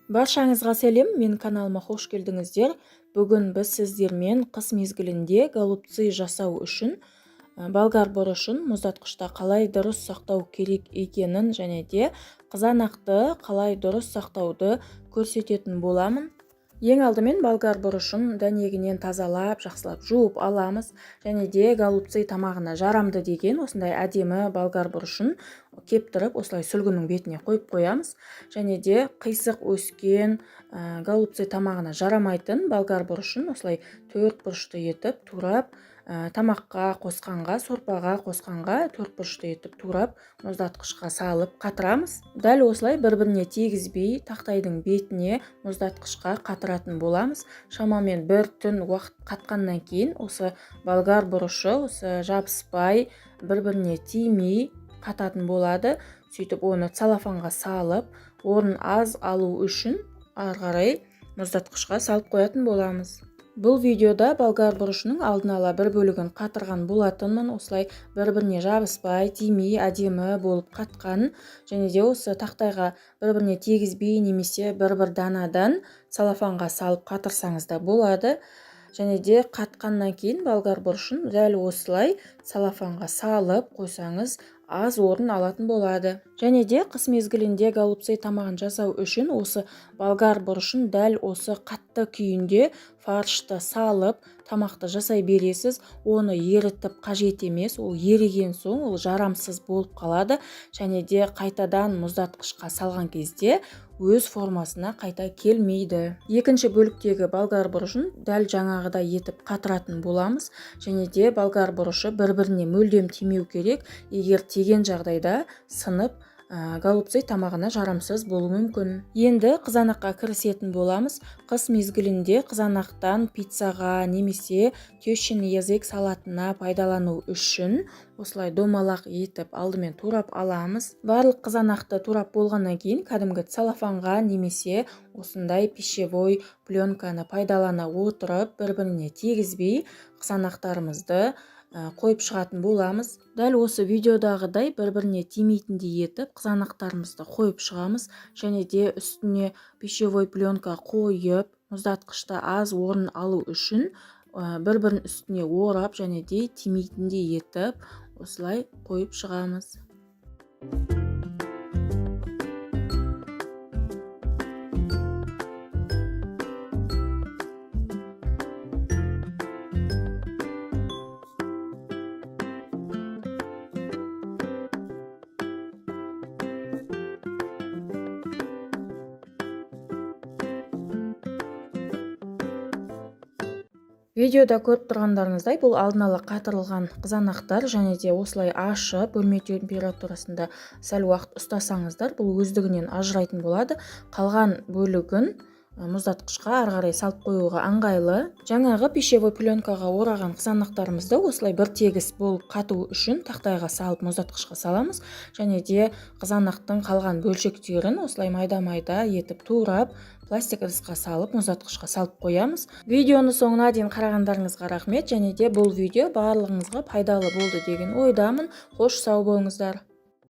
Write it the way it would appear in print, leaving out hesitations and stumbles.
Баршаңызға сәлем, мен каналыма қош келдіңіздер. Бүгін біз сіздермен қыс мезгілінде голубцы жасау үшін болгар бұрышын мұздатқышта қалай дұрыс сақтау керек екенін және де қызанақты қалай дұрыс сақтауды көрсететін боламын. Ең алдымен болгар бұрышын дәнегінен тазалап, жақсылап жуып аламыз. Және де голубцы тамағына жарамды деген осындай әдемі болгар бұрышын кептіріп, осылай сүлгінің бетіне қойып қоямыз. Және де қисық өскен голубцы тамағына жарамайтын болгар бұрышын осылай төрт бұрышты етіп турап, тамаққа қосқанға, сорпаға қосқанға төрт бұрышты етіп турап, мұздатқышқа салып қатырамыз. Дәл осылай бір-біріне тигізбей тақтайдың бетіне мұздатқышқа қатыратын боламыз. Шамамен бір түн уақыт қатқаннан кейін осы болгар бұрышы осы жабыспай, бір-біріне тимей қататын болады. Сөйтіп оны целлофанға салып, орын аз алу үшін ары қарай мұздатқышқа салып қоятын боламыз. Бұл видеода болгар бұрышының алдын ала бір бөлігін қатырған болатынмын. Осылай бір-біріне жабыспай, тимей, әдемі болып қатқан. Және де осы тақтайға бір-біріне тигізбей немесе бір-бір данадан целлофанға салып қатырсаңыз да болады. Және де қатқаннан кейін болгар бұрышын дәл осылай целлофанға салып қойсаңыз аз орын алатын болады. Және де қыс мезгілінде голубцы тамағын жасау үшін осы болгар бұрышын дәл осы қатты күйінде фаршты салып тамақты жасай бересіз. Оны ерітіп қажет емес, ол еріген соң ол жарамсыз болып қалады. Және де қайтадан мұздатқышқа салған кезде өз формасына қайта келмейді. Екінші бөліктегі болгар бұрышын дәл жаңағыдай етіп қатыратын боламыз. Және де болгар бұрышы бір-біріне мүлдем тимеу керек. Егер тиген жағдайда сынып голубцы тамағына жарамсыз болуы мүмкін. Енді қызанаққа кірісетін боламыз. Қыс мезгілінде қызанақтан пиццаға немесе тещиный язык салатына пайдалану үшін осылай домалақ етіп алдымен турап аламыз. Барлық қызанақты турап болғаннан кейін кәдімгі целлофанға немесе осындай пищевой пленканы пайдалана отырып бір-біріне тигізбей қызанақтарымызды қойып шығатын боламыз. Дәл осы видеодағыдай бір-біріне тимейтіндей етіп қызанақтарымызды қойып шығамыз. Және де үстіне пищевой пленка қойып, мұздатқышта аз орын алу үшін бір-бірін үстіне орап және де тимейтіндей етіп осылай қойып шығамыз. Видеода көріп тұрғандарыңыздай бұл алдын ала қатырылған қызанақтар. Және де осылай ашып бөлме температурасында сәл уақыт ұстасаңыздар бұл өздігінен ажырайтын болады. Қалған бөлігін мұздатқышқа ары қарай салып қоюға ыңғайлы. Жаңағы пищевой пленкаға ораған қызанақтарымызды осылай бір тегіс болып қату үшін тақтайға салып мұздатқышқа саламыз. Және де қызанақтың қалған бөлшектерін осылай майда-майда етіп турап пластик ыдысқа салып мұздатқышқа салып қоямыз. Видеоны соңына дейін қарағандарыңызға рахмет. Және де бұл видео барлығыңызға пайдалы болды деген ойдамын. Қош сау болыңыздар.